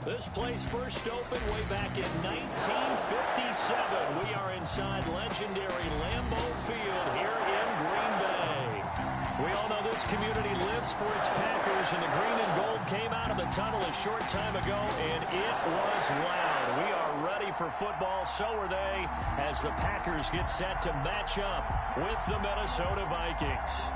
This place first opened way back in 1957. We are inside legendary Lambeau Field here in Green Bay. We all know this community lives for its Packers, and the green and gold came out of the tunnel a short time ago, and it was loud. We are ready for football, so are they, as the Packers get set to match up with the Minnesota Vikings.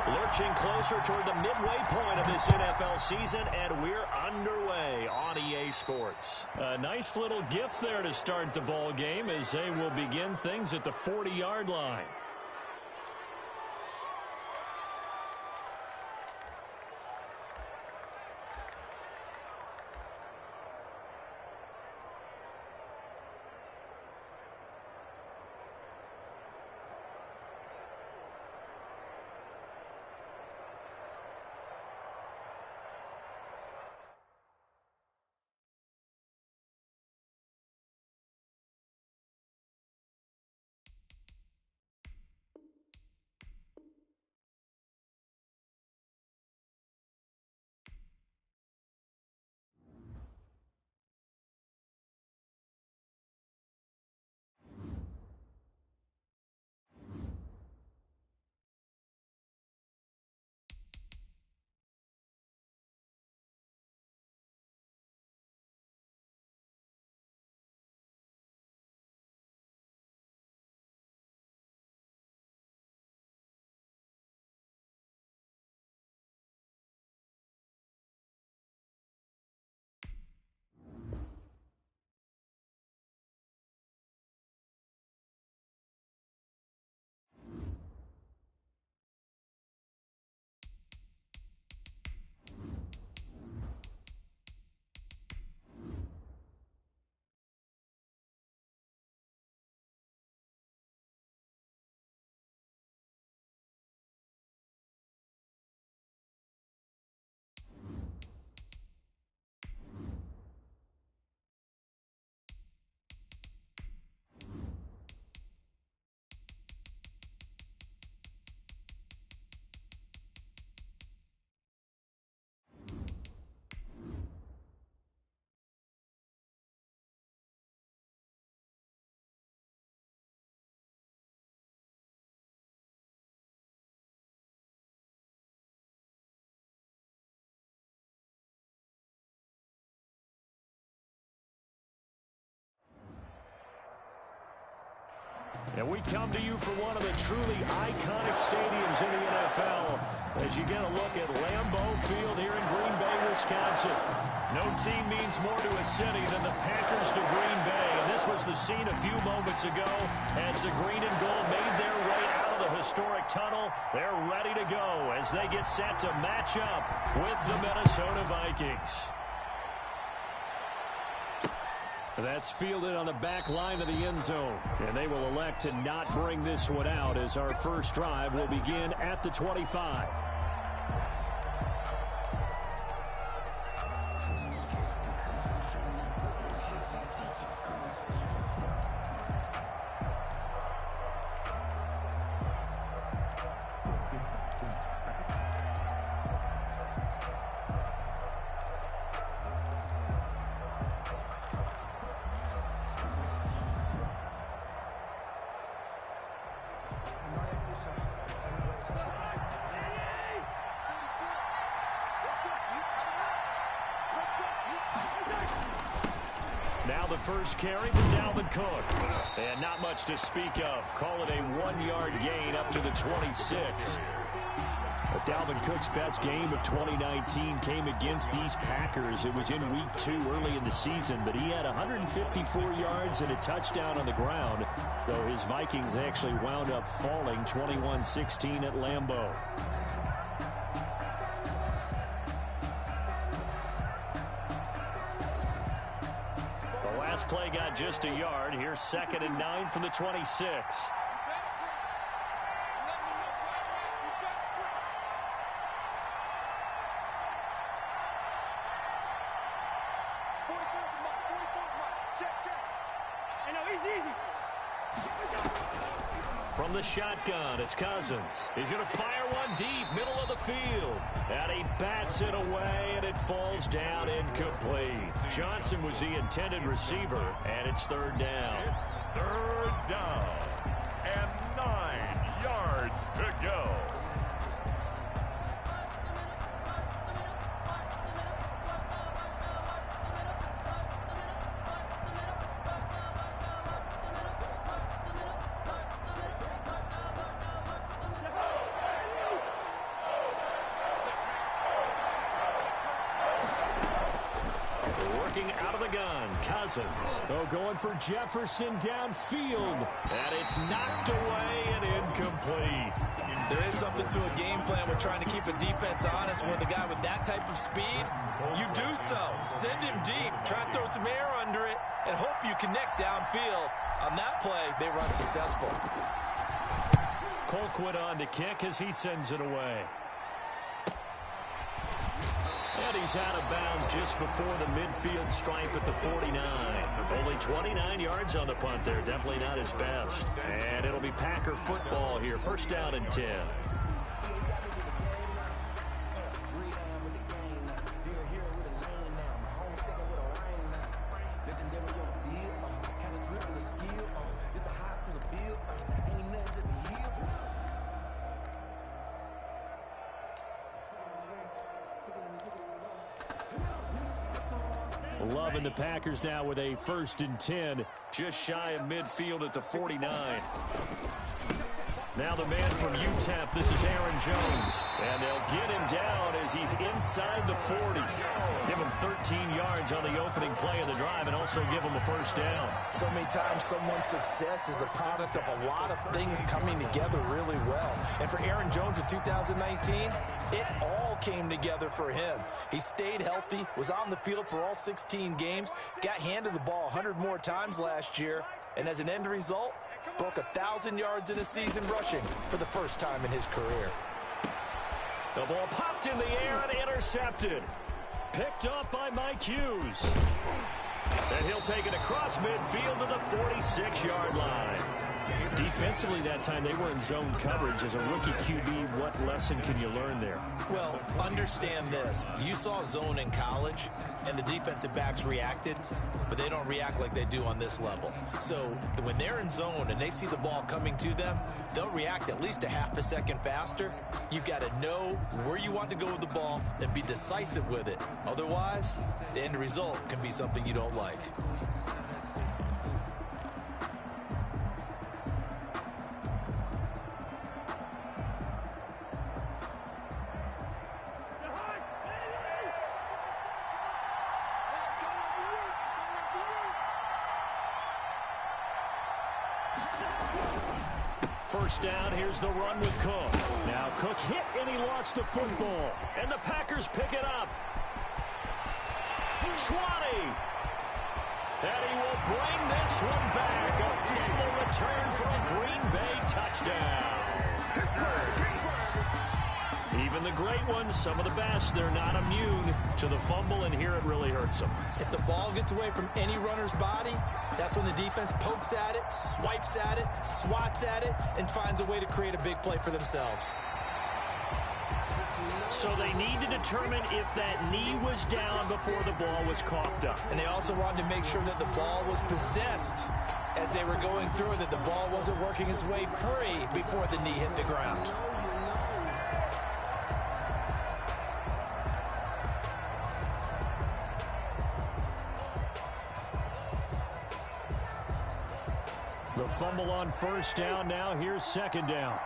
Lurching closer toward the midway point of this NFL season, and we're underway on EA Sports. A nice little gift there to start the ball game as they will begin things at the 40-yard line. And we come to you from one of the truly iconic stadiums in the NFL as you get a look at Lambeau Field here in Green Bay, Wisconsin. No team means more to a city than the Packers to Green Bay. And this was the scene a few moments ago as the green and gold made their way out of the historic tunnel. They're ready to go as they get set to match up with the Minnesota Vikings. That's fielded on the back line of the end zone. And they will elect to not bring this one out as our first drive will begin at the 25. Now the first carry for Dalvin Cook. And not much to speak of. Call it a 1-yard gain up to the 26. But Dalvin Cook's best game of 2019 came against these Packers. It was in Week 2 early in the season, but he had 154 yards and a touchdown on the ground, though his Vikings actually wound up falling 21-16 at Lambeau. last play got just a yard. Here's 2nd and 9 from the 26. From the shotgun, it's Cousins. He's going to fire one deep, middle of the field. And he bats it away, and it falls down incomplete. Johnson was the intended receiver, and it's 3rd down. It's 3rd down, and 9 yards to go. Out of the gun, Cousins. Oh, going for Jefferson downfield. And it's knocked away and incomplete. There is something to a game plan with trying to keep a defense honest with a guy with that type of speed. You do so. Send him deep. Try and throw some air under it and hope you connect downfield. On that play, they run successful. Colquitt on to kick as he sends it away. And he's out of bounds just before the midfield stripe at the 49. Only 29 yards on the punt there. Definitely not his best. And it'll be Packer football here. 1st down and 10. Loving the Packers now with a 1st and 10, just shy of midfield at the 49. Now the man from UTEP, this is Aaron Jones. And they'll get him down as he's inside the 40. Give him 13 yards on the opening play of the drive and also give him a 1st down. So many times someone's success is the product of a lot of things coming together really well. And for Aaron Jones in 2019, it all came together for him. He stayed healthy, was on the field for all 16 games, got handed the ball 100 more times last year, and as an end result, broke 1,000 yards in a season rushing for the first time in his career. The ball popped in the air and intercepted. Picked up by Mike Hughes. And he'll take it across midfield to the 46-yard line. Defensively that time, they were in zone coverage. As a rookie QB, what lesson can you learn there? Well, understand this. You saw zone in college, and the defensive backs reacted, but they don't react like they do on this level. So when they're in zone and they see the ball coming to them, they'll react at least a half a second faster. You've got to know where you want to go with the ball and be decisive with it. Otherwise, the end result can be something you don't like. First down, here's the run with Cook. Now Cook hit and he lost the football. And the Packers pick it up. 20. And he will bring this one back. A fumble return for a Green Bay touchdown. Even the great ones, some of the best, they're not immune to the fumble, and here it really hurts them. If the ball gets away from any runner's body, that's when the defense pokes at it, swipes at it, swats at it, and finds a way to create a big play for themselves. So they need to determine if that knee was down before the ball was coughed up. And they also wanted to make sure that the ball was possessed as they were going through it, that the ball wasn't working its way free before the knee hit the ground. The fumble on first down. Now here's second down.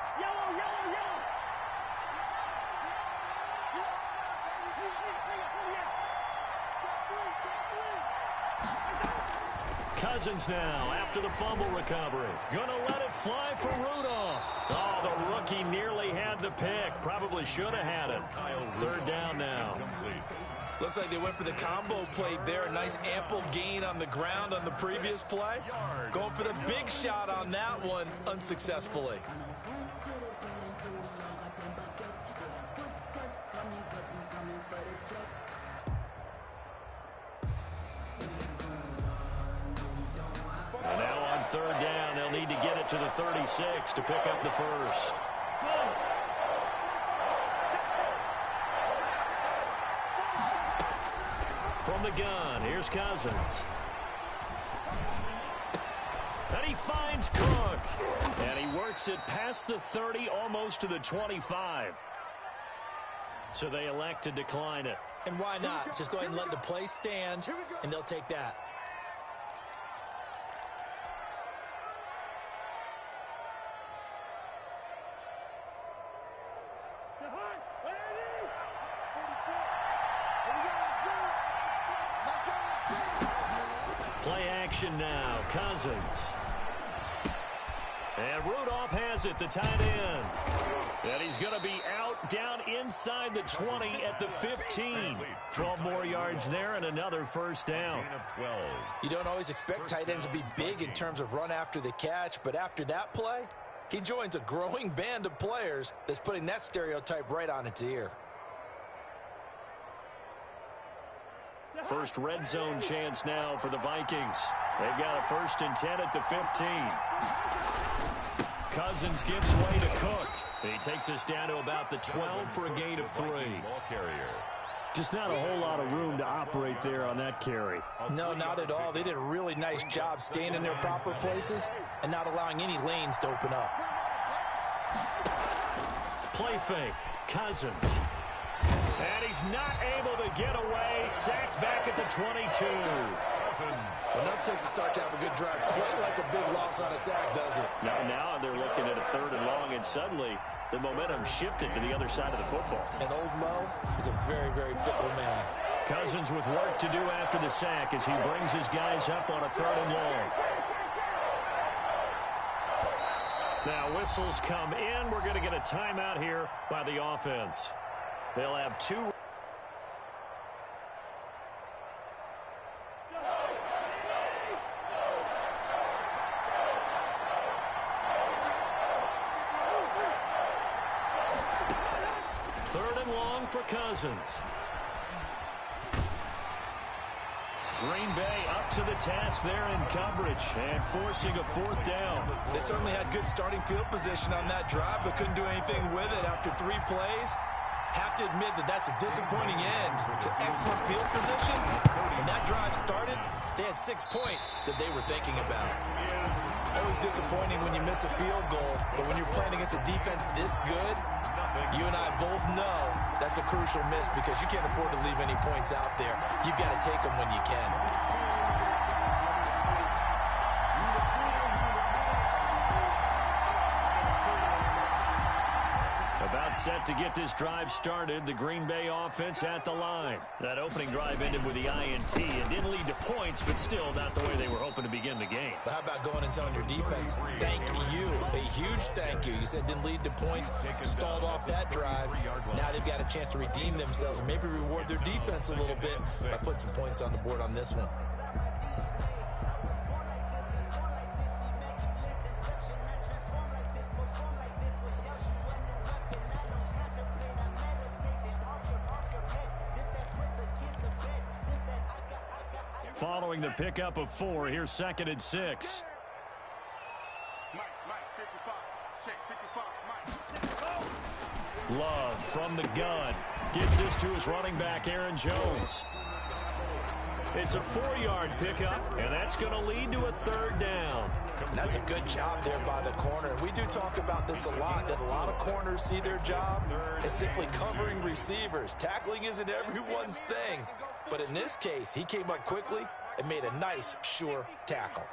Cousins now after the fumble recovery. Gonna let it fly for Rudolph. Oh, the rookie nearly had the pick. Probably should have had it. Third down now. Looks like they went for the combo play there. A nice ample gain on the ground on the previous play. Going for the big shot on that one unsuccessfully. And now on third down, they'll need to get it to the 36 to pick up the first. From the gun, here's Cousins. And he finds Cook. And he works it past the 30, almost to the 25. So they elect to decline it. And why not? Just go ahead and let the play stand, and they'll take that. Play action now. Cousins. And Rudolph has it, the tight end. And he's going to be out down inside the 20 at the 15. 12 more yards there and another first down. You don't always expect tight ends to be big in terms of run after the catch, but after that play, he joins a growing band of players that's putting that stereotype right on its ear. First red zone chance now for the Vikings. They've got a 1st and 10 at the 15. Cousins gives way to Cook. He takes us down to about the 12 for a gain of 3. Just not a whole lot of room to operate there on that carry. No, not at all. They did a really nice job staying in their proper places and not allowing any lanes to open up. Play fake. Cousins. And he's not able to get away. Sacked back at the 22. Enough takes to start to have a good drive. Quite like a big loss on a sack, does it? Now they're looking at a 3rd and long, and suddenly the momentum shifted to the other side of the football. And old Mo is a very, very fickle man. Cousins with work to do after the sack as he brings his guys up on a 3rd and long. Now whistles come in. We're going to get a timeout here by the offense. They'll have 2. Third and long for Cousins. Green Bay up to the task there in coverage and forcing a 4th down. They certainly had good starting field position on that drive, but couldn't do anything with it after 3 plays. Have to admit that that's a disappointing end to excellent field position. When that drive started, they had 6 points that they were thinking about. Always disappointing when you miss a field goal, but when you're playing against a defense this good, you and I both know that's a crucial miss because you can't afford to leave any points out there. You've got to take them when you can. About set to get this drive started, the Green Bay offense at the line. That opening drive ended with the INT. It didn't lead to points, but still not the way they were hoping to begin the game. But how about going and telling your defense, thank you, a huge thank you. You said didn't lead to points, stalled off that drive. Now they've got a chance to redeem themselves and maybe reward their defense a little bit by putting some points on the board on this one. Following the pickup of 4, here's 2nd and 6. Love from the gun. Gets this to his running back, Aaron Jones. It's a 4-yard pickup, and that's going to lead to a 3rd down. And that's a good job there by the corner. We do talk about this a lot, that a lot of corners see their job as simply covering receivers. Tackling isn't everyone's thing. But in this case, he came up quickly and made a nice, sure tackle.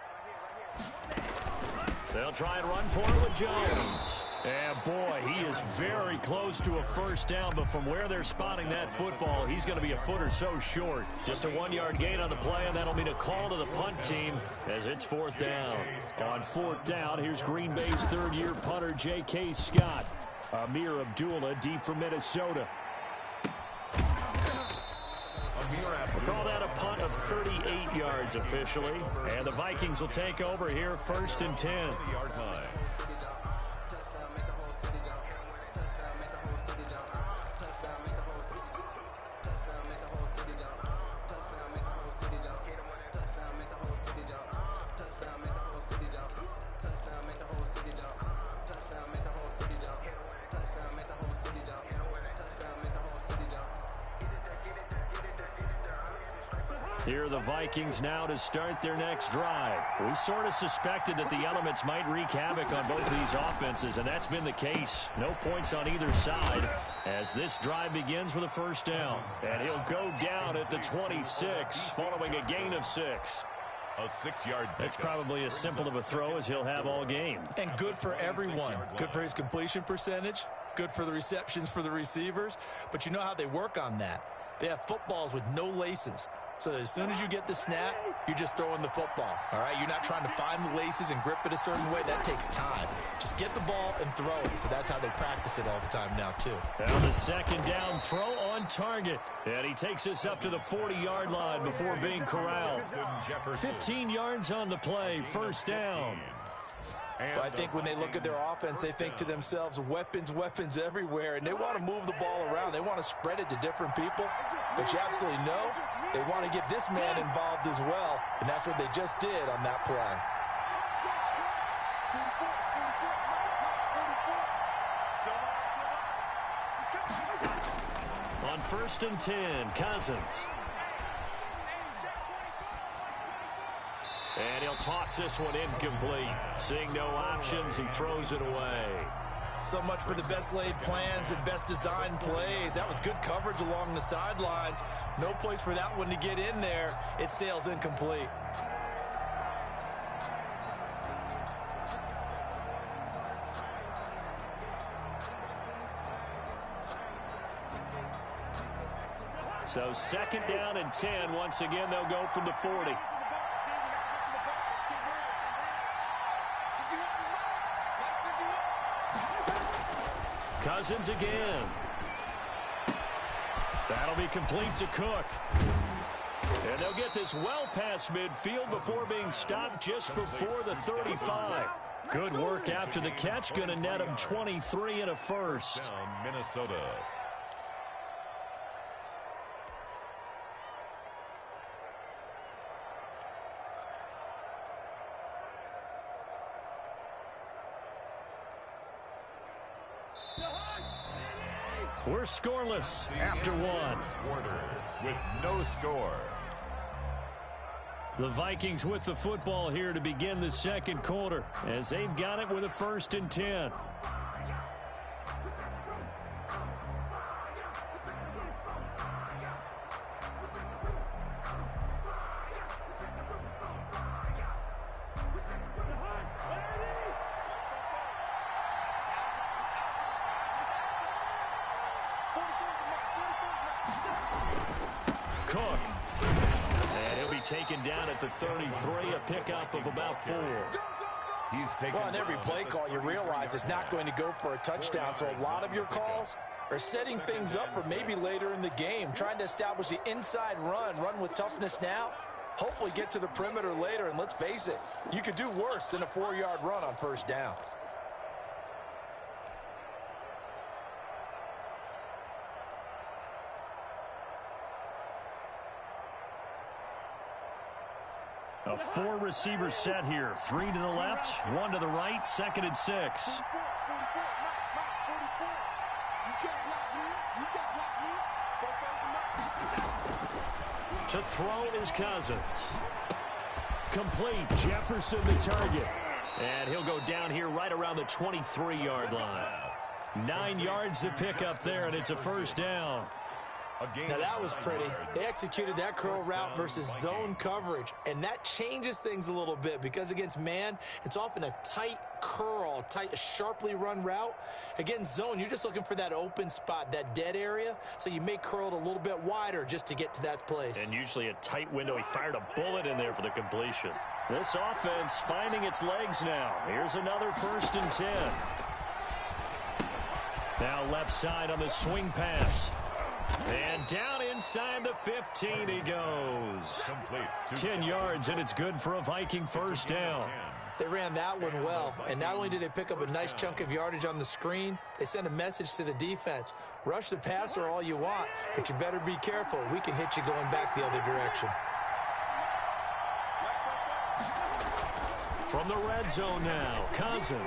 They'll try and run for it with Jones. And boy, he is very close to a 1st down, but from where they're spotting that football, he's going to be a foot or so short. Just a 1-yard gain on the play, and that'll mean a call to the punt team as it's 4th down. On 4th down, here's Green Bay's 3rd-year punter, J.K. Scott. Amir Abdullah deep from Minnesota. 38 yards officially. And the Vikings will take over here, 1st and 10. Yard line. Here are the Vikings now to start their next drive. We sort of suspected that the elements might wreak havoc on both these offenses, and that's been the case. No points on either side as this drive begins with a 1st down. And he'll go down at the 26 following a gain of 6. A 6-yard pickup. That's probably as simple of a throw as he'll have all game. And good for everyone. Good for his completion percentage. Good for the receptions for the receivers. But you know how they work on that. They have footballs with no laces. So as soon as you get the snap, you're just throwing the football, all right? You're not trying to find the laces and grip it a certain way. That takes time. Just get the ball and throw it. So that's how they practice it all the time now, too. Now the 2nd down throw on target. And he takes us up to the 40-yard line before being corralled. 15 yards on the play, 1st down. Well, I think when they look at their offense, they think to themselves, weapons, weapons everywhere, and they want to move the ball around. They want to spread it to different people, but you absolutely know they want to get this man involved as well, and that's what they just did on that play. On 1st and 10, Cousins. And he'll toss this one incomplete. Seeing no options, he throws it away. So much for the best laid plans and best designed plays. That was good coverage along the sidelines. No place for that one to get in there. It sails incomplete. So 2nd down and 10. Once again, they'll go from the 40. Cousins again. That'll be complete to Cook. And they'll get this well past midfield before being stopped just before the 35. Good work after the catch. Going to net him 23 and a 1st. Down Minnesota. We're scoreless after 1. Quarter with no score. The Vikings with the football here to begin the 2nd quarter as they've got it with a 1st and 10. Cook. And he'll be taken down at the 33, a pickup of about 4. He's taken. Well, on every play call, you realize it's not going to go for a touchdown. So a lot of your calls are setting things up for maybe later in the game, trying to establish the inside run with toughness now, hopefully get to the perimeter later. And let's face it, you could do worse than a 4-yard run on 1st down. A 4-receiver set here. 3 to the left, 1 to the right, 2nd and 6. To throw is Cousins. Complete. Jefferson the target. And he'll go down here right around the 23-yard line. 9 yards to pick up there, and it's a 1st down. Now that was pretty. They executed that curl route versus zone coverage, and that changes things a little bit because against man, it's often a tight curl, tight, sharply run route. Against zone, you're just looking for that open spot, that dead area, so you may curl it a little bit wider just to get to that place. And usually a tight window. He fired a bullet in there for the completion. This offense finding its legs now. Here's another 1st and 10. Now left side on the swing pass. And down inside the 15 he goes. Complete. 10 yards, and it's good for a Viking first down. They ran that one well, and not only did they pick up a nice chunk of yardage on the screen, they sent a message to the defense. Rush the passer all you want, but you better be careful. We can hit you going back the other direction. From the red zone now, Cousins.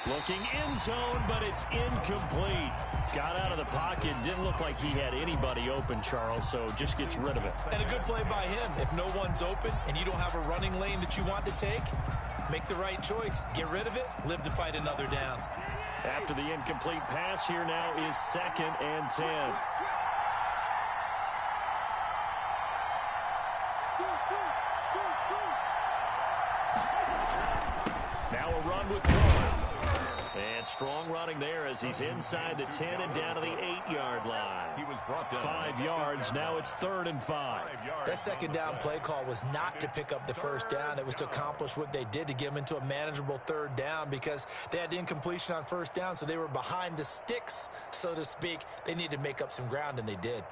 Looking end zone, but it's incomplete. Got out of the pocket. Didn't look like he had anybody open, Charles, so just gets rid of it. And a good play by him. If no one's open and you don't have a running lane that you want to take, make the right choice. Get rid of it. Live to fight another down. After the incomplete pass, here now is 2nd and 10. Now a run with Cohen. And strong running there as he's inside the 10 and down to the 8-yard line. He was brought down. 5 yards. Now it's 3rd and 5. That second down play call was not to pick up the first down. It was to accomplish what they did to get them into a manageable 3rd down because they had incompletion on first down, so they were behind the sticks, so to speak. They needed to make up some ground, and they did.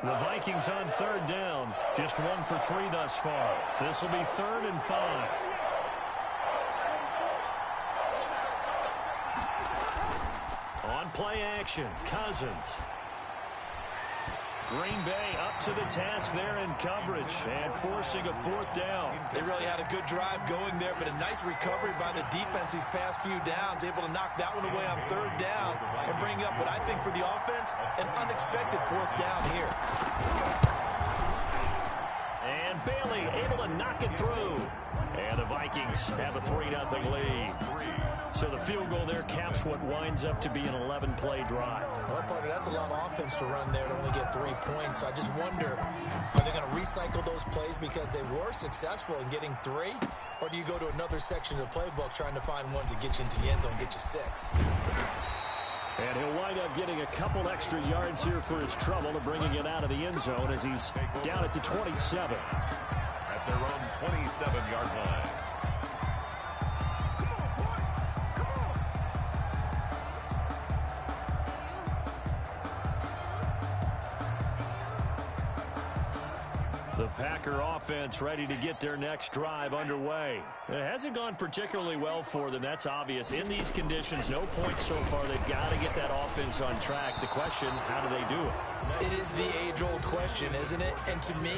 The Vikings on 3rd down. Just 1 for 3 thus far. This will be 3rd and 5. On play action, Cousins. Green Bay up to the task there in coverage and forcing a 4th down. They really had a good drive going there, but a nice recovery by the defense these past few downs, able to knock that one away on 3rd down and bring up what I think for the offense, an unexpected 4th down here. And Bailey able to knock it through. And the Vikings have a 3-0 lead. So the field goal there caps what winds up to be an 11-play drive. Well, partner, that's a lot of offense to run there to only get 3 points. So I just wonder, are they going to recycle those plays because they were successful in getting 3? Or do you go to another section of the playbook trying to find ones that get you into the end zone and get you 6? And he'll wind up getting a couple extra yards here for his trouble of bringing it out of the end zone as he's down at the 27. At their own 27-yard line. The Packer offense ready to get their next drive underway. It hasn't gone particularly well for them. That's obvious. In these conditions, no points so far. They've got to get that offense on track. The question, how do they do it? It is the age-old question, isn't it? And to me,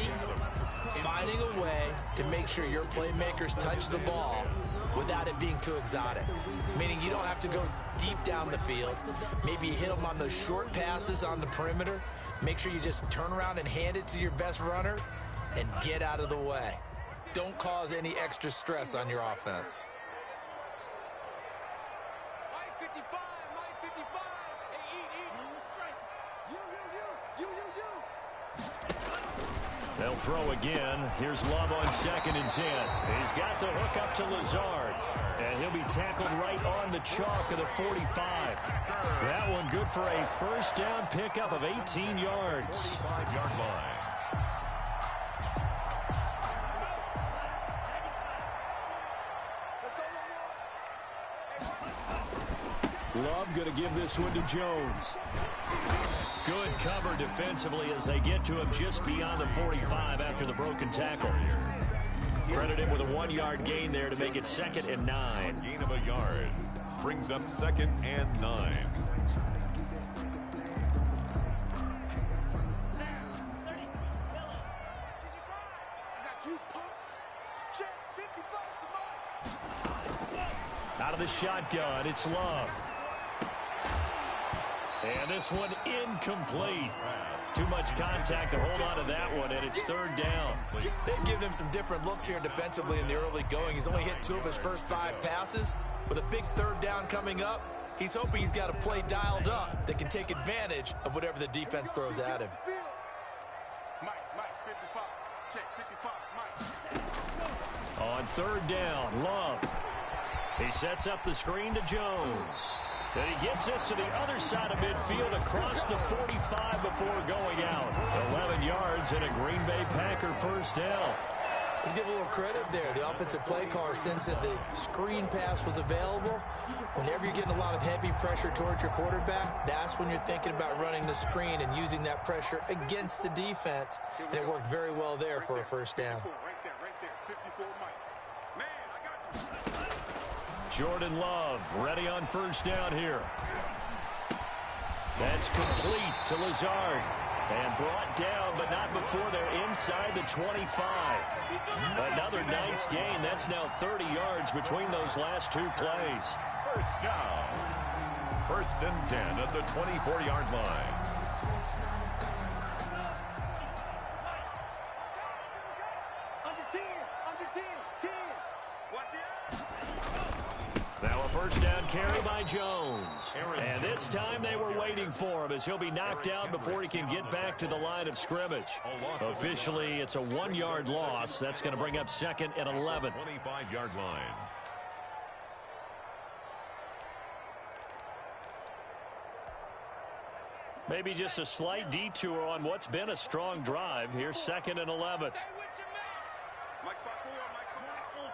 finding a way to make sure your playmakers touch the ball without it being too exotic. Meaning you don't have to go deep down the field. Maybe you hit them on those short passes on the perimeter. Make sure you just turn around and hand it to your best runner and get out of the way. Don't cause any extra stress on your offense. Mike 55, Mike 55. Hey, They'll throw again. Here's Love on 2nd and 10. He's got the hook up to Lazard. And he'll be tackled right on the chalk of the 45. That one good for a first down pickup of 18 yards. 5-yard line. Love going to give this one to Jones. Good cover defensively as they get to him just beyond the 45 after the broken tackle. Credit him with a 1-yard gain there to make it 2nd and 9. Gain of a yard. Brings up 2nd and 9. Out of the shotgun, it's Love. And this one incomplete. Too much contact to hold on to that one, and it's 3rd down. They've given him some different looks here defensively in the early going. He's only hit 2 of his first 5 passes. With a big 3rd down coming up, he's hoping he's got a play dialed up that can take advantage of whatever the defense throws at him. Mike 55. Check 55, Mike. On 3rd down, Love. He sets up the screen to Jones. Then he gets this to the other side of midfield across the 45 before going out. 11 yards and a Green Bay Packer first down. Let's give a little credit there. The offensive play caller, since the screen pass was available, whenever you're getting a lot of heavy pressure towards your quarterback, that's when you're thinking about running the screen and using that pressure against the defense. And it worked very well there for a first down. Right there. 54 Mike. Man, I got you. Jordan Love ready on first down here. That's complete to Lazard. And brought down, but not before they're inside the 25. Another nice gain. That's now 30 yards between those last two plays. First down. 1st and 10 at the 24-yard line. Under 10. Watch the Now a first down carry by Jones. And this time they were waiting for him as he'll be knocked down before he can get back to the line of scrimmage. Officially, it's a 1-yard loss. That's going to bring up 2nd and 11. 25-yard line. Maybe just a slight detour on what's been a strong drive. Here's 2nd and 11. Mike spot 4, Mike spot 4.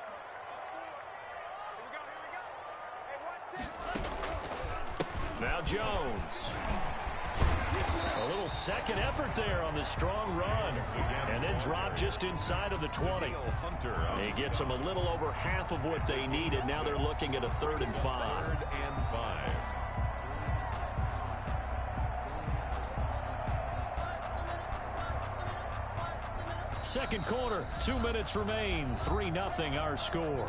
Now Jones. A little second effort there on the strong run. And then drop just inside of the 20. He gets them a little over half of what they needed. Now they're looking at a 3rd and 5. 3rd and 5. Second quarter, 2 minutes remain. 3-0 our score.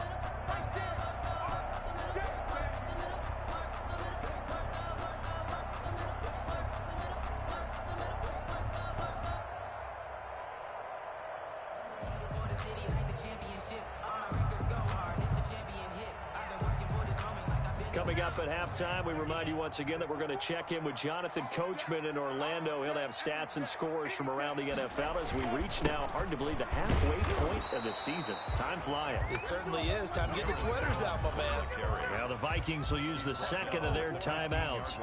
Coming up at halftime, we remind you once again that we're going to check in with Jonathan Coachman in Orlando. He'll have stats and scores from around the NFL as we reach now, hard to believe, the halfway point of the season. Time flying. It certainly is. Time to get the sweaters out, my man. Now the Vikings will use the second of their timeouts.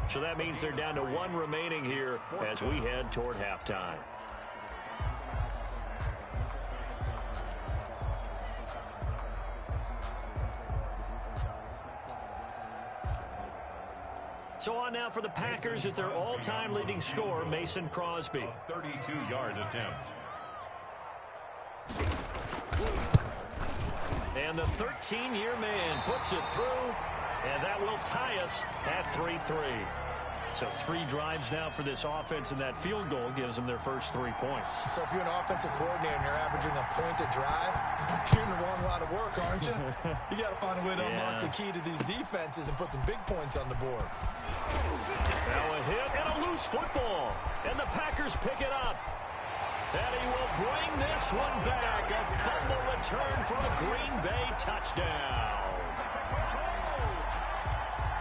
So that means they're down to 1 remaining here as we head toward halftime. So on now for the Packers at their all-time leading scorer, Mason Crosby. 32-yard attempt. And the 13-year man puts it through, and that will tie us at 3-3. So 3 drives now for this offense, and that field goal gives them their first 3 points. So if you're an offensive coordinator and you're averaging a point a drive, you're in the wrong line of work, aren't you? You got to find a way to unlock the key to these defenses and put some big points on the board. Now a hit and a loose football, and the Packers pick it up. And he will bring this one back. A fumble return for a Green Bay touchdown.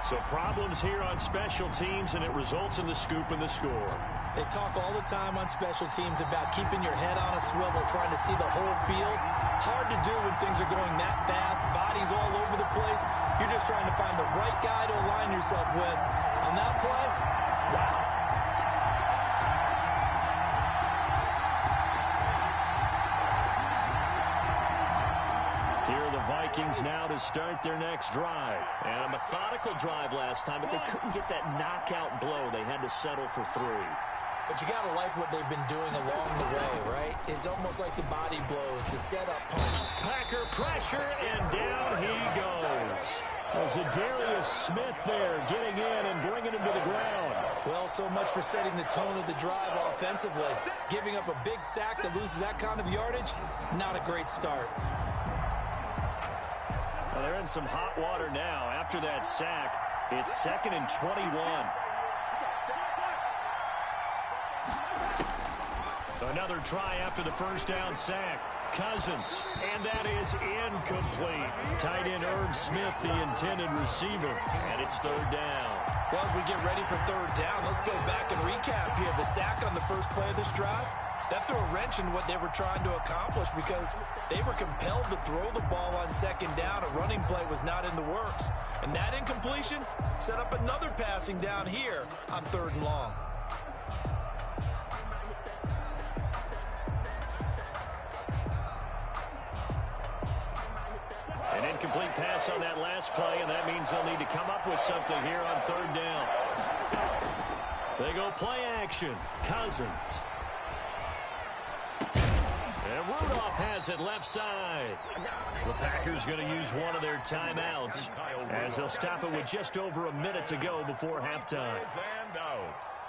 So problems here on special teams, and it results in the scoop and the score. They talk all the time on special teams about keeping your head on a swivel, trying to see the whole field. Hard to do when things are going that fast, bodies all over the place. You're just trying to find the right guy to align yourself with. On that play, wow. Vikings now to start their next drive. And a methodical drive last time, but they couldn't get that knockout blow. They had to settle for 3. But you got to like what they've been doing along the way, right? It's almost like the body blows, the setup punch. Packer pressure, and down he goes. Zadarius Smith there getting in and bringing him to the ground. Well, so much for setting the tone of the drive offensively. Giving up a big sack that loses that kind of yardage, not a great start. Well, they're in some hot water now. After that sack, it's 2nd and 21. Another try after the first down sack. Cousins, and that is incomplete. Tight end Irv Smith, the intended receiver, and it's 3rd down. Well, as we get ready for 3rd down, let's go back and recap here. The sack on the first play of this drive, that threw a wrench in what they were trying to accomplish because they were compelled to throw the ball on 2nd down. A running play was not in the works. And that incompletion set up another passing down here on 3rd and long. Incomplete pass on that last play, and that means they'll need to come up with something here on third down. They go play action. Cousins. And Rudolph has it left side. The Packers going to use one of their timeouts as they'll stop it with just over a minute to go before halftime.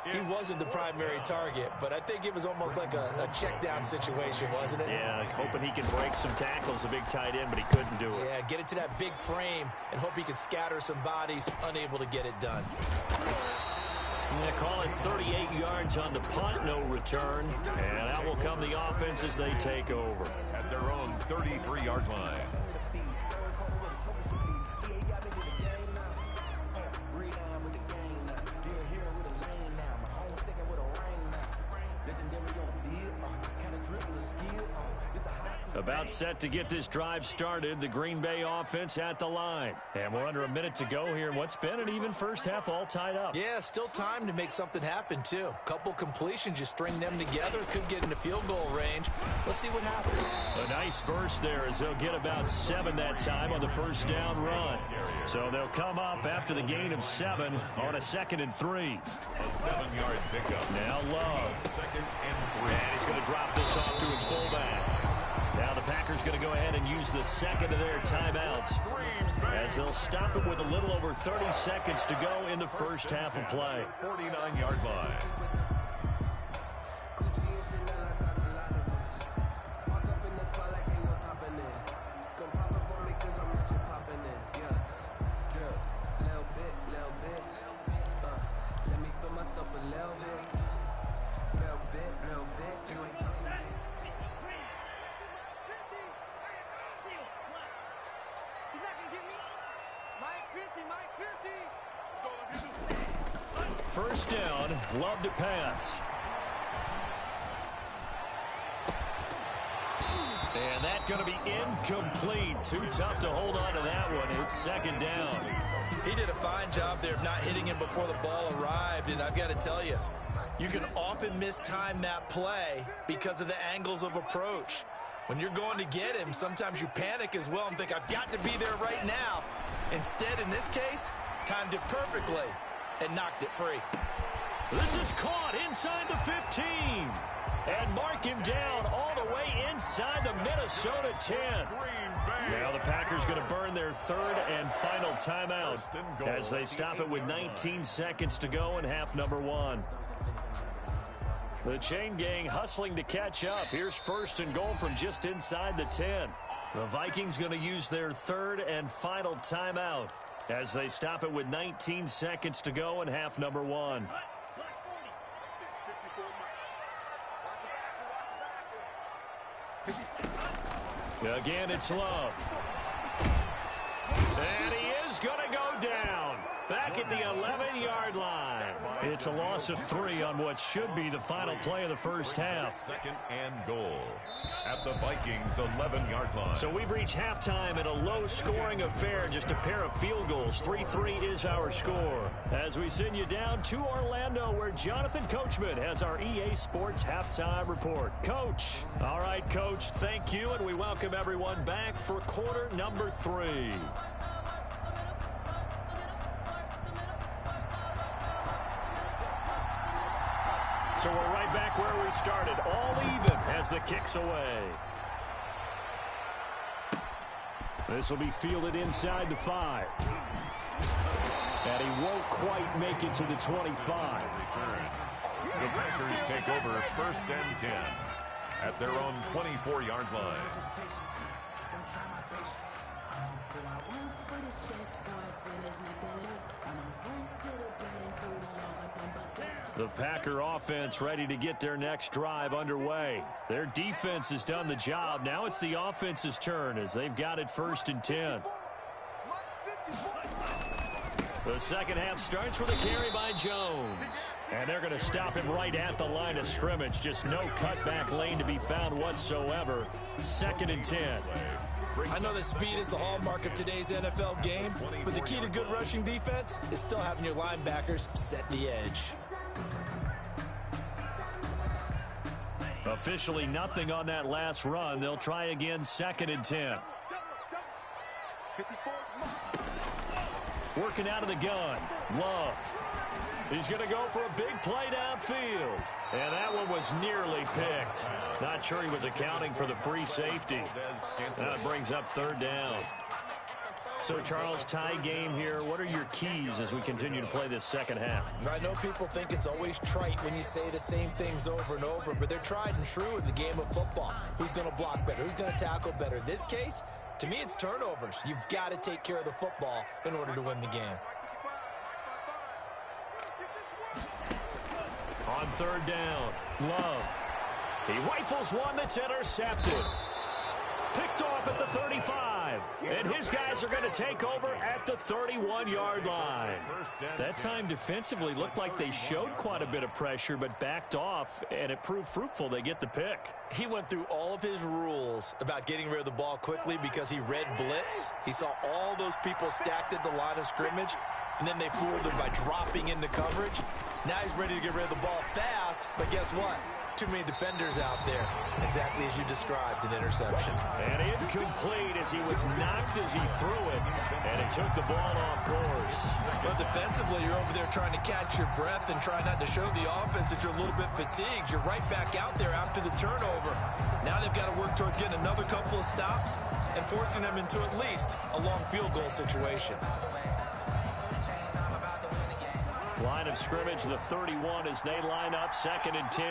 He wasn't the primary target, but I think it was almost like a check down situation, wasn't it? Yeah, hoping he can break some tackles, a big tight end, but he couldn't do it. Yeah, get it to that big frame and hope he can scatter some bodies, unable to get it done. Yeah, call it 38 yards on the punt, no return. And out will come the offense as they take over. At their own 33-yard line. About set to get this drive started. The Green Bay offense at the line. And we're under a minute to go here in what's been an even first half, all tied up. Yeah, still time to make something happen, too. Couple completions, you string them together, could get into field goal range. Let's see what happens. A nice burst there as they'll get about 7 that time on the first down run. So they'll come up after the gain of 7 on a 2nd and 3. A 7-yard pickup. Now Love. 2nd and 3. And he's going to drop this off to his fullback. Now the Packers going to go ahead and use the second of their timeouts as they'll stop it with a little over 30 seconds to go in the first half of play. 49-yard line. First down, Love to pass. And that's going to be incomplete. Too tough to hold on to that one. It's 2nd down. He did a fine job there of not hitting him before the ball arrived, and I've got to tell you, you can often mistime that play because of the angles of approach. When you're going to get him, sometimes you panic as well and think, I've got to be there right now. Instead, in this case, timed it perfectly and knocked it free. This is caught inside the 15. And mark him down all the way inside the Minnesota 10. Now the Packers going to burn their 3rd and final timeout as they stop it with 19 seconds to go in half number 1. The chain gang hustling to catch up. Here's 1st and goal from just inside the 10. The Vikings going to use their 3rd and final timeout as they stop it with 19 seconds to go in half number 1. Again, it's Love. And he is going to go down. Back at the 11-yard line. It's a loss of 3 on what should be the final play of the first half. 2nd and goal at the Vikings 11-yard line. So we've reached halftime in a low-scoring affair, just a pair of field goals. 3-3 is our score. As we send you down to Orlando, where Jonathan Coachman has our EA Sports halftime report. Coach. All right, Coach, thank you, and we welcome everyone back for quarter number 3. So we're right back where we started, all even as the kick's away. This will be fielded inside the 5. And he won't quite make it to the 25. The Packers take over 1st and 10 at their own 24-yard line. The Packer offense ready to get their next drive underway. Their defense has done the job. Now it's the offense's turn as they've got it 1st and 10. The second half starts with a carry by Jones. And they're going to stop him right at the line of scrimmage. Just no cutback lane to be found whatsoever. 2nd and 10. I know that speed is the hallmark of today's NFL game, but the key to good rushing defense is still having your linebackers set the edge. Officially nothing on that last run. They'll try again 2nd and 10. Working out of the gun. Love. He's going to go for a big play downfield. And that one was nearly picked. Not sure he was accounting for the free safety. Now it brings up third down. So, Charles, tie game here. What are your keys as we continue to play this second half? I know people think it's always trite when you say the same things over and over, but they're tried and true in the game of football. Who's going to block better? Who's going to tackle better? In this case, to me, it's turnovers. You've got to take care of the football in order to win the game. On third down, Love. He rifles one that's intercepted. Picked off at the 35. And his guys are going to take over at the 31-yard line. That time defensively looked like they showed quite a bit of pressure but backed off, and it proved fruitful. They get the pick. He went through all of his rules about getting rid of the ball quickly because he read blitz. He saw all those people stacked at the line of scrimmage, and then they fooled him by dropping into coverage. Now he's ready to get rid of the ball fast, but guess what? Too many defenders out there. Exactly as you described, an interception. And incomplete as he was knocked as he threw it, and it took the ball off course. But defensively, you're over there trying to catch your breath and try not to show the offense that you're a little bit fatigued. You're right back out there after the turnover. Now they've got to work towards getting another couple of stops and forcing them into at least a long field goal situation. Line of scrimmage, the 31 as they line up, 2nd and 10.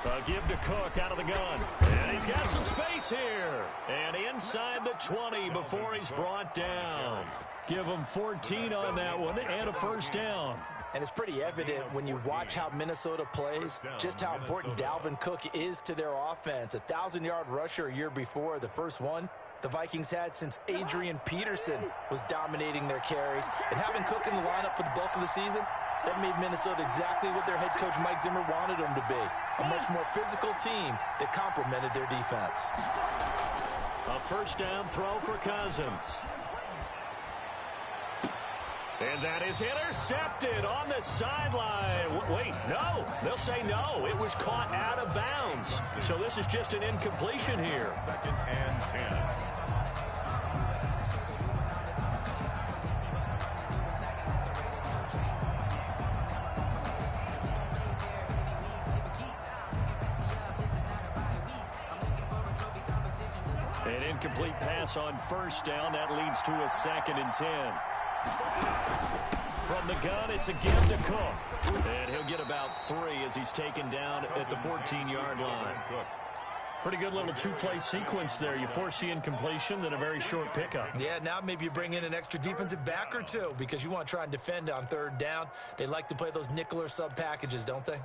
A give to Cook out of the gun. And he's got some space here. And inside the 20 before he's brought down. Give him 14 on that one and a first down. And it's pretty evident when you watch how Minnesota plays, just how important Dalvin Cook is to their offense. A 1,000-yard rusher a year before, the first one the Vikings had since Adrian Peterson was dominating their carries. And having Cook in the lineup for the bulk of the season, that made Minnesota exactly what their head coach Mike Zimmer wanted them to be. A much more physical team that complemented their defense. A first down throw for Cousins. And that is intercepted on the sideline. Wait, no. They'll say no. It was caught out of bounds. So this is just an incompletion here. 2nd and 10. An incomplete pass on first down. That leads to a 2nd and 10. From the gun, it's a give to Cook. And he'll get about 3 as he's taken down at the 14-yard line. Pretty good little two-play sequence there. You force the incompletion, then a very short pickup. Yeah, now maybe you bring in an extra defensive back or two because you want to try and defend on third down. They like to play those nickel or sub packages, don't they?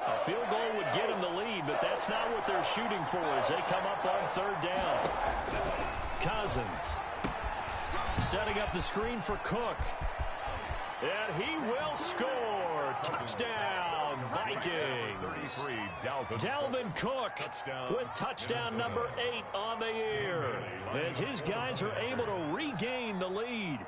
A field goal would get them the lead, but that's not what they're shooting for as they come up on third down. Cousins setting up the screen for Cook. And he will score. Touchdown, Vikings. Dalvin Cook with touchdown number 8 on the year as his guys are able to regain the lead.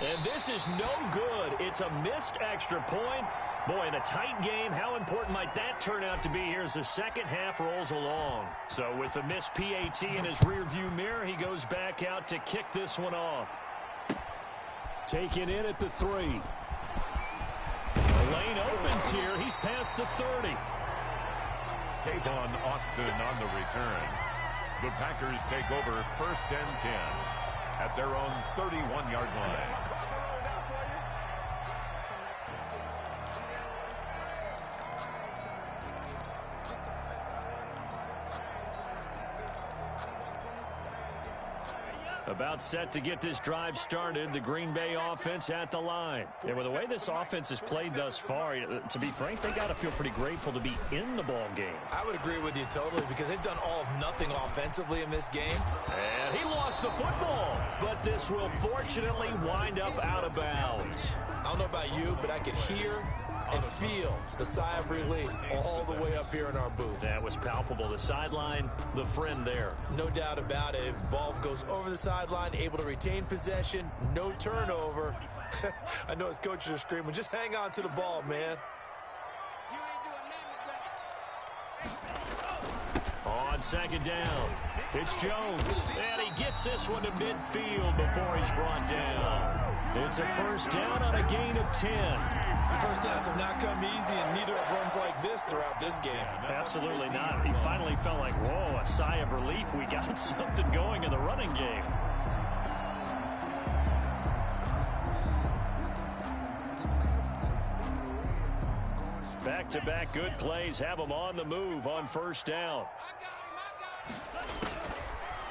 And this is no good. It's a missed extra point. Boy, in a tight game, how important might that turn out to be here as the second half rolls along? So with the missed PAT in his rearview mirror, he goes back out to kick this one off. Taken in at the 3. The lane opens here. He's past the 30. Tavon Austin on the return. The Packers take over 1st and 10 at their own 31-yard line. About set to get this drive started, the Green Bay offense at the line. And with the way this offense has played thus far, to be frank, they got to feel pretty grateful to be in the ball game. I would agree with you totally because they've done all of nothing offensively in this game. And he lost the football, but this will fortunately wind up out of bounds. I don't know about you, but I could hear and feel the sigh of relief all the way up here in our booth. That was palpable. The sideline, the friend there. No doubt about it. If the ball goes over the sideline, able to retain possession, no turnover. I know his coaches are screaming, just hang on to the ball, man. On second down, it's Jones. And he gets this one to midfield before he's brought down. It's a first down on a gain of 10. First downs have not come easy, and neither have runs like this throughout this game. Absolutely not. He finally felt like, whoa, a sigh of relief. We got something going in the running game. Back-to-back good plays have them on the move on first down.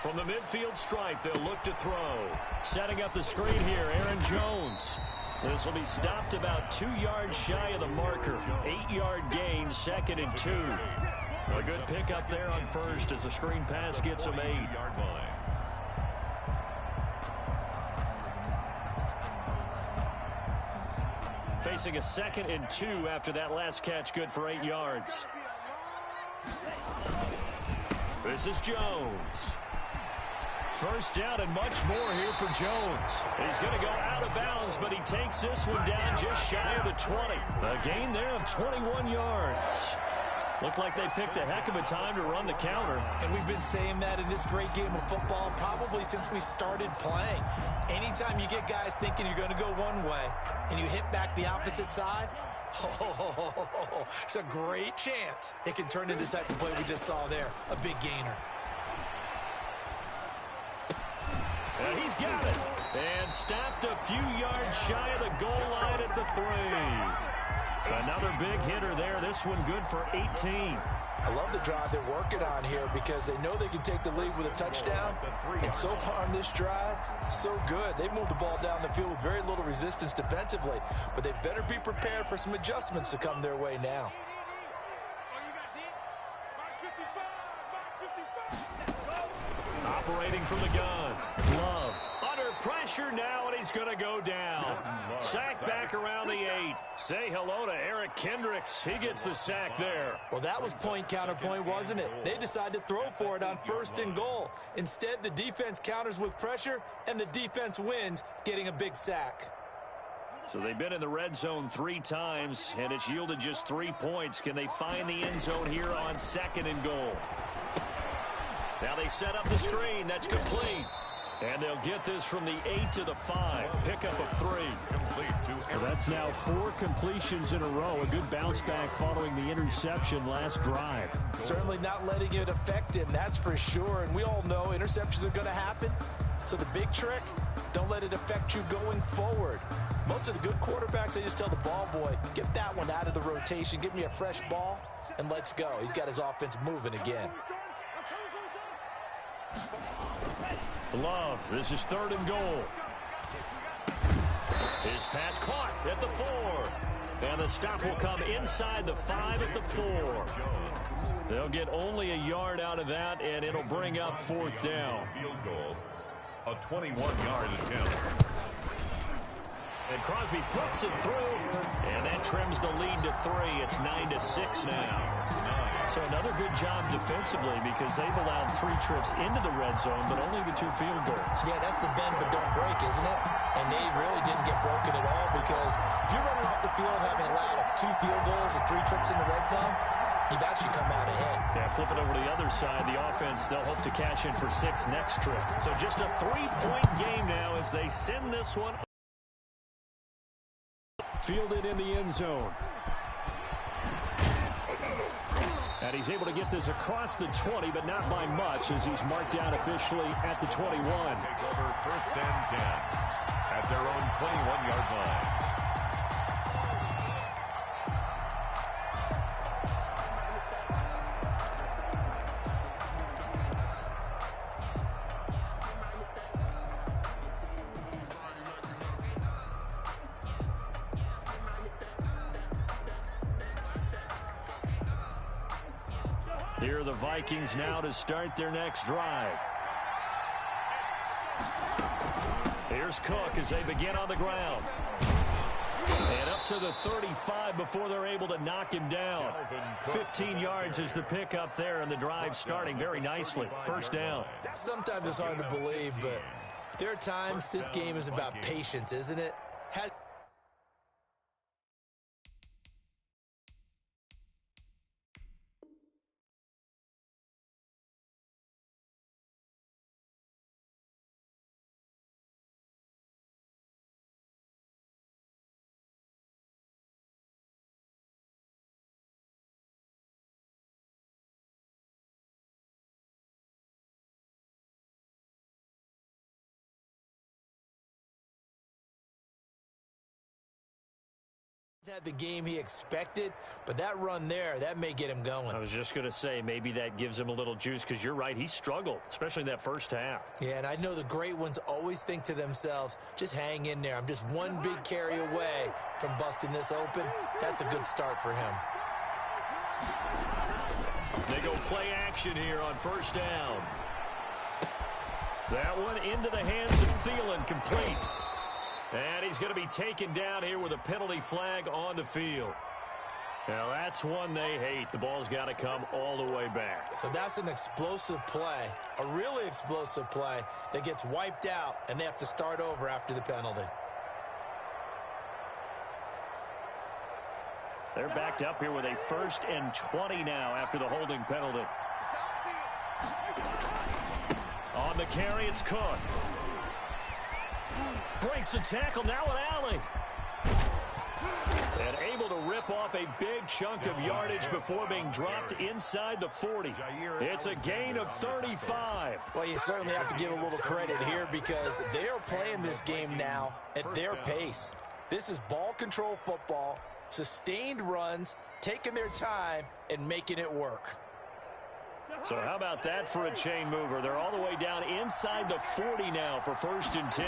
From the midfield stripe, they'll look to throw. Setting up the screen here, Aaron Jones. This will be stopped about 2 yards shy of the marker. 8-yard gain, 2nd and 2. A good pickup there on first as the screen pass gets him 8-yard line. Facing a 2nd and 2 after that last catch, good for 8 yards. This is Jones. First down and much more here for Jones. He's going to go out of bounds, but he takes this one down just shy of the 20. A gain there of 21 yards. Looked like they picked a heck of a time to run the counter. And we've been saying that in this great game of football probably since we started playing. Anytime you get guys thinking you're going to go one way and you hit back the opposite side, it's a great chance it can turn into the type of play we just saw there, a big gainer. And he's got it. And stopped a few yards shy of the goal line at the 3. Another big hitter there. This one good for 18. I love the drive they're working on here because they know they can take the lead with a touchdown. And so far on this drive, so good. They've moved the ball down the field with very little resistance defensively. But they better be prepared for some adjustments to come their way now. Operating from the gun. Love. Under pressure now, and he's going to go down. Sack back around the 8. Say hello to Eric Kendricks. He gets the sack there. Well, that was point counterpoint, wasn't it? They decided to throw for it on 1st and goal. Instead, the defense counters with pressure, and the defense wins, getting a big sack. So they've been in the red zone 3 times, and it's yielded just 3 points. Can they find the end zone here on 2nd and goal? Now they set up the screen. That's complete. And they'll get this from the 8 to the 5. Pickup of 3. Well, that's now 4 completions in a row. A good bounce back following the interception last drive. Certainly not letting it affect him, that's for sure. And we all know interceptions are going to happen. So the big trick, don't let it affect you going forward. Most of the good quarterbacks, they just tell the ball boy, get that one out of the rotation, give me a fresh ball, and let's go. He's got his offense moving again. Love. This is 3rd and goal. His pass caught at the 4. And the stop will come inside the 5 at the 4. They'll get only a yard out of that, and it'll bring up 4th down. Field goal, a 21-yard attempt. And Crosby puts it through, and that trims the lead to 3. It's 9-6 now. So another good job defensively because they've allowed 3 trips into the red zone, but only the 2 field goals. Yeah, that's the bend but don't break, isn't it? And they really didn't get broken at all because if you're running off the field having allowed 2 field goals and 3 trips in the red zone, you've actually come out ahead. Yeah, flip it over to the other side. The offense, they'll hope to cash in for 6 next trip. So just a 3-point game now as they send this one. Fielded in the end zone. And he's able to get this across the 20, but not by much as he's marked down officially at the 21. Take over 1st and 10 at their own 21-yard line. Here are the Vikings now to start their next drive. Here's Cook as they begin on the ground. And up to the 35 before they're able to knock him down. 15 yards is the pickup there, and the drive starting very nicely. First down. Sometimes it's hard to believe, but there are times this game is about patience, isn't it? Had the game he expected, but that run there, that may get him going. I was just going to say, maybe that gives him a little juice, because you're right, he struggled, especially in that first half. Yeah, and I know the great ones always think to themselves, just hang in there. I'm just one big carry away from busting this open. That's a good start for him. They go play action here on first down. That one into the hands of Thielen, complete. And he's going to be taken down here with a penalty flag on the field. Now, that's one they hate. The ball's got to come all the way back. So that's an explosive play, a really explosive play that gets wiped out, and they have to start over after the penalty. They're backed up here with a 1st and 20 now after the holding penalty. On the carry, it's Cook. Breaks the tackle, now an alley. And able to rip off a big chunk of yardage before being dropped inside the 40. It's a gain of 35. Well, you certainly have to give a little credit here, because they are playing this game now at their pace. This is ball control football, sustained runs, taking their time, and making it work. So how about that for a chain mover? They're all the way down inside the 40 now for 1st and 10.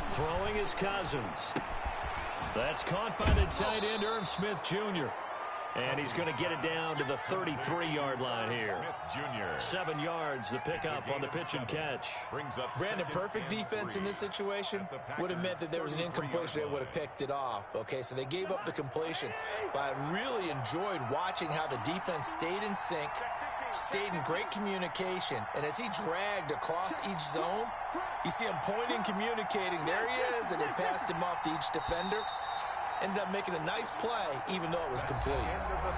Throwing is Cousins. That's caught by the tight end, Irv Smith Jr. And he's going to get it down to the 33-yard line here. 7 yards, the pickup on the pitch and catch. Brandon, perfect defense in this situation would have meant that there was an incompletion. They would have picked it off. Okay, so they gave up the completion. But I really enjoyed watching how the defense stayed in sync, stayed in great communication, and as he dragged across each zone, you see him pointing, communicating. There he is, and they passed him off to each defender. Ended up making a nice play, even though it was complete.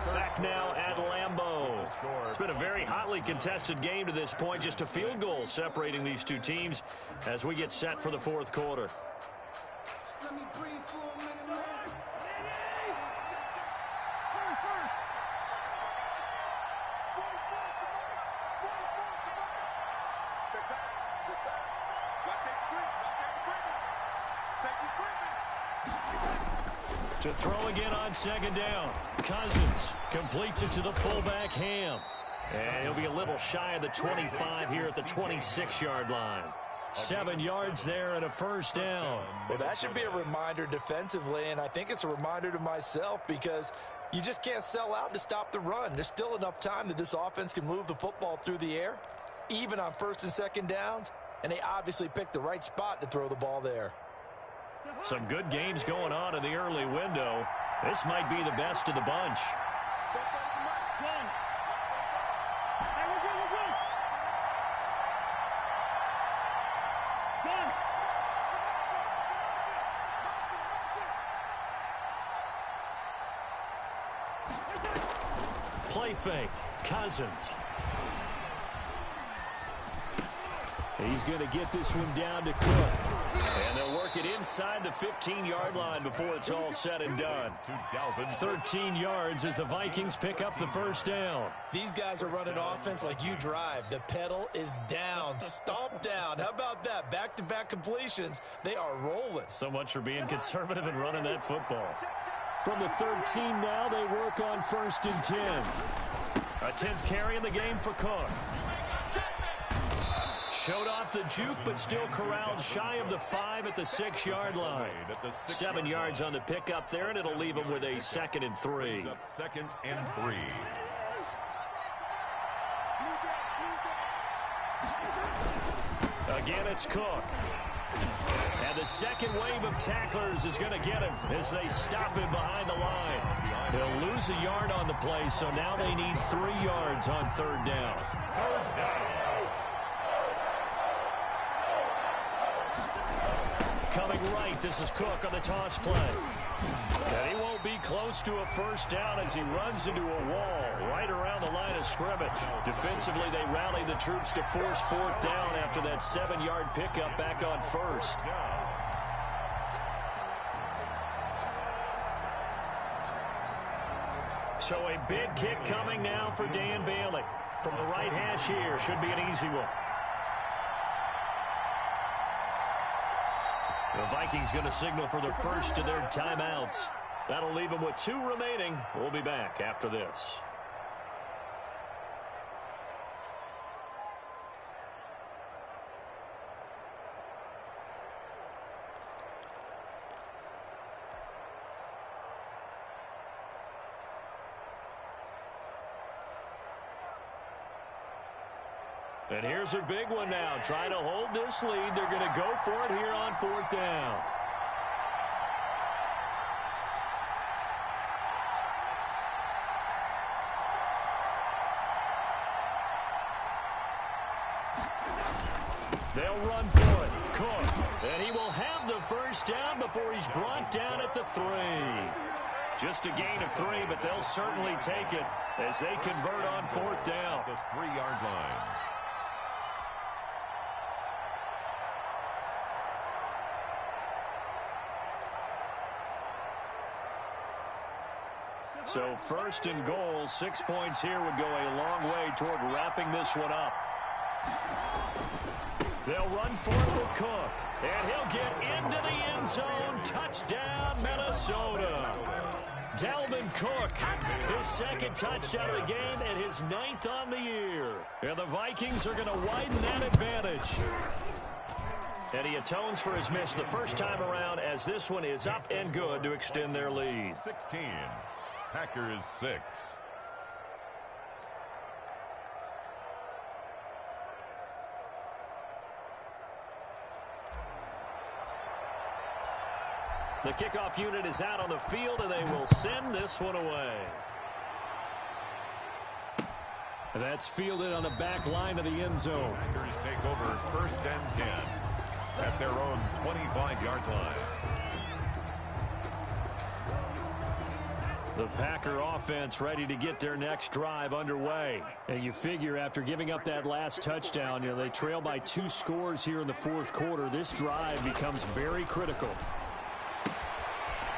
Back now at Lambeau. It's been a very hotly contested game to this point. Just a field goal separating these two teams as we get set for the 4th quarter. To throw again on 2nd down. Cousins completes it to the fullback, Ham. And he'll be a little shy of the 25 here at the 26-yard line. 7 yards there and a 1st down. Well, that should be a reminder defensively, and I think it's a reminder to myself, because you just can't sell out to stop the run. There's still enough time that this offense can move the football through the air, even on 1st and 2nd downs, and they obviously picked the right spot to throw the ball there. Some good games going on in the early window. This might be the best of the bunch. Play fake. Cousins. He's going to get this one down to Cook. And they'll work it inside the 15-yard line before it's all said and done. 13 yards as the Vikings pick up the 1st down. These guys are running offense like you drive. The pedal is down, stomp down. How about that? Back-to-back completions. They are rolling. So much for being conservative and running that football. From the 13 now, they work on 1st and 10. A 10th carry in the game for Cook. Showed off the juke, but still corralled shy of the 5 at the 6-yard line. 7 yards on the pickup there, and it'll leave him with a 2nd and 3. 2nd and 3. Again, it's Cook. And the second wave of tacklers is going to get him as they stop him behind the line. He'll lose a yard on the play, so now they need 3 yards on third down. Coming right, this is Cook on the toss play. And he won't be close to a first down as he runs into a wall right around the line of scrimmage. Defensively, they rally the troops to force fourth down after that 7-yard pickup back on first. So a big kick coming now for Dan Bailey. From the right hash here, should be an easy one. The Vikings going to signal for the first of their timeouts. That'll leave them with 2 remaining. We'll be back after this. And here's a big one now. Trying to hold this lead. They're going to go for it here on fourth down. They'll run for it. Cook. And he will have the first down before he's brought down at the 3. Just a gain of 3, but they'll certainly take it as they convert on fourth down. The 3-yard line. So first and goal, 6 points here would go a long way toward wrapping this one up. They'll run for it with Cook, and he'll get into the end zone. Touchdown, Minnesota. Dalvin Cook, his second touchdown of the game and his 9th on the year. And the Vikings are going to widen that advantage. And he atones for his miss the first time around as this one is up and good to extend their lead. 16. Packers 6. The kickoff unit is out on the field, and they will send this one away. And that's fielded on the back line of the end zone. Packers take over first and 10 at their own 25-yard line. The Packer offense ready to get their next drive underway. And you figure after giving up that last touchdown, they trail by 2 scores here in the fourth quarter. This drive becomes very critical.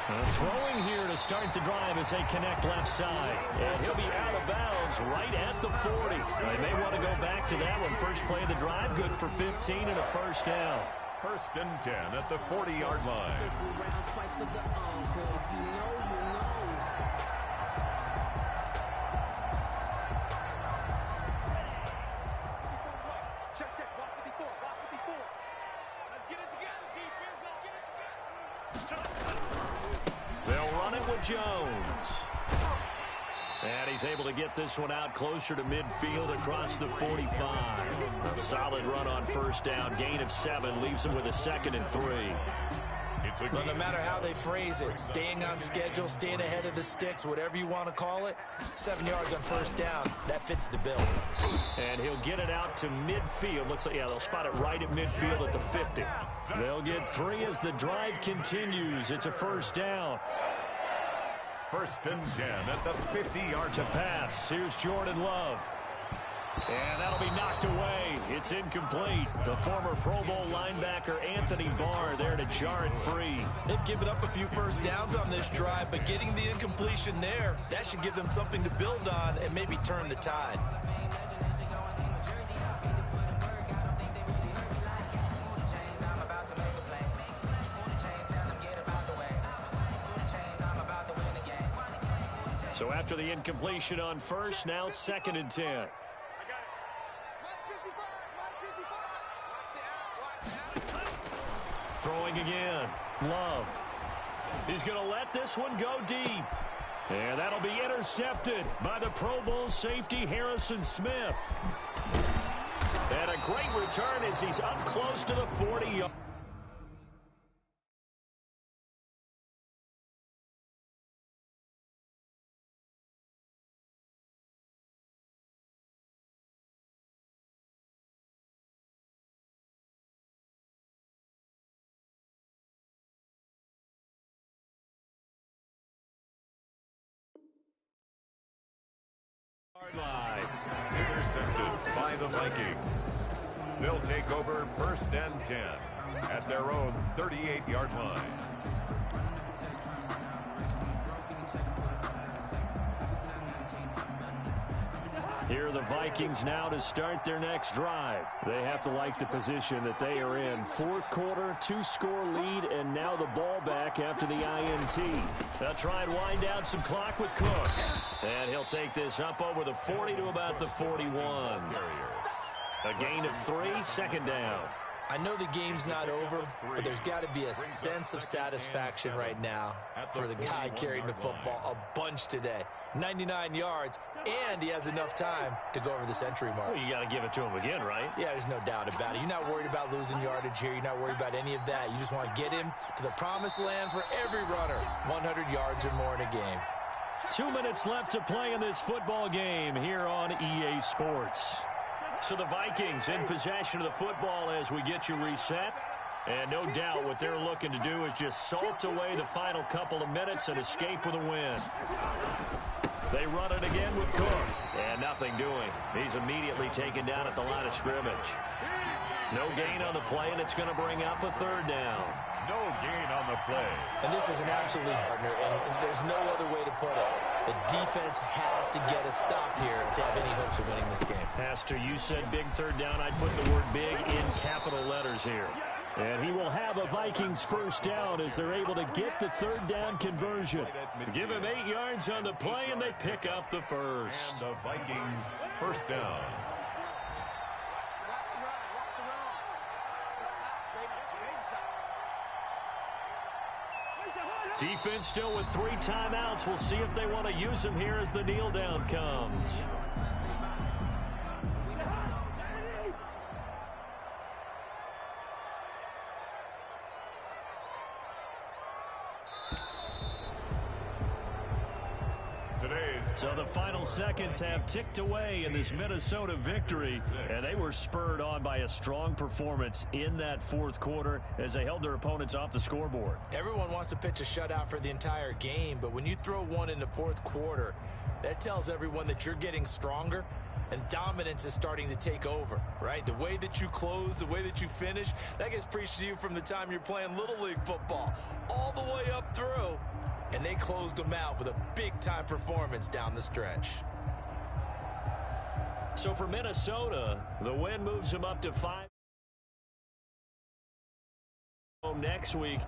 Throwing here to start the drive as they connect left side. And he'll be out of bounds right at the 40. They may want to go back to that one. First play of the drive, good for 15 and a first down. First and 10 at the 40-yard line. They'll run it with Jones. And he's able to get this one out closer to midfield across the 45. A solid run on first down. Gain of 7 leaves him with a 2nd and 3. But no matter how they phrase it, staying on schedule, staying ahead of the sticks, whatever you want to call it, 7 yards on first down, that fits the bill. And he'll get it out to midfield. Looks like, they'll spot it right at midfield at the 50. They'll get 3 as the drive continues. It's a first down. First and 10 at the 50-yard to pass. Here's Jordan Love. And that'll be knocked away. It's incomplete. The former Pro Bowl linebacker Anthony Barr there to jar it free. They've given up a few first downs on this drive, but getting the incompletion there, that should give them something to build on and maybe turn the tide. So after the incompletion on first, now 2nd and 10. Throwing again. Love. He's going to let this one go deep. And that'll be intercepted by the Pro Bowl safety Harrison Smith. And a great return as he's up close to the 40. line. Intercepted by the Vikings. They'll take over 1st and 10 at their own 38-yard line. Here are the Vikings now to start their next drive. They have to like the position that they are in. 4th quarter, 2-score lead, and now the ball back after the INT. They'll try and wind down some clock with Cook. And he'll take this up over the 40 to about the 41. A gain of 3, 2nd down. I know the game's not over, but there's got to be a sense of satisfaction right now for the guy carrying the football a bunch today. 99 yards, and he has enough time to go over the century mark. Well, you got to give it to him again, right? Yeah, there's no doubt about it. You're not worried about losing yardage here. You're not worried about any of that. You just want to get him to the promised land for every runner. 100 yards or more in a game. 2 minutes left to play in this football game here on EA Sports. So the Vikings in possession of the football as we get you reset. And no doubt what they're looking to do is just salt away the final couple of minutes and escape with a win. They run it again with Cook. And nothing doing. He's immediately taken down at the line of scrimmage. No gain on the play, and it's going to bring up a 3rd down. No gain on the play. And this is an absolute partner, and there's no other way to put it. The defense has to get a stop here if they have any hopes of winning this game. Pastor, you said big 3rd down. I'd put the word big in capital letters here. And he will have a Vikings 1st down as they're able to get the 3rd down conversion. Give him 8 yards on the play, and they pick up the 1st. And the Vikings 1st down. Defense still with 3 timeouts. We'll see if they want to use them here as the kneel down comes. So the final seconds have ticked away in this Minnesota victory, and they were spurred on by a strong performance in that 4th quarter as they held their opponents off the scoreboard. Everyone wants to pitch a shutout for the entire game, but when you throw one in the 4th quarter, that tells everyone that you're getting stronger and dominance is starting to take over, right? The way that you close, the way that you finish, that gets preached to you from the time you're playing Little League football all the way up through. And they closed them out with a big-time performance down the stretch. So for Minnesota, the win moves them up to 5 next week.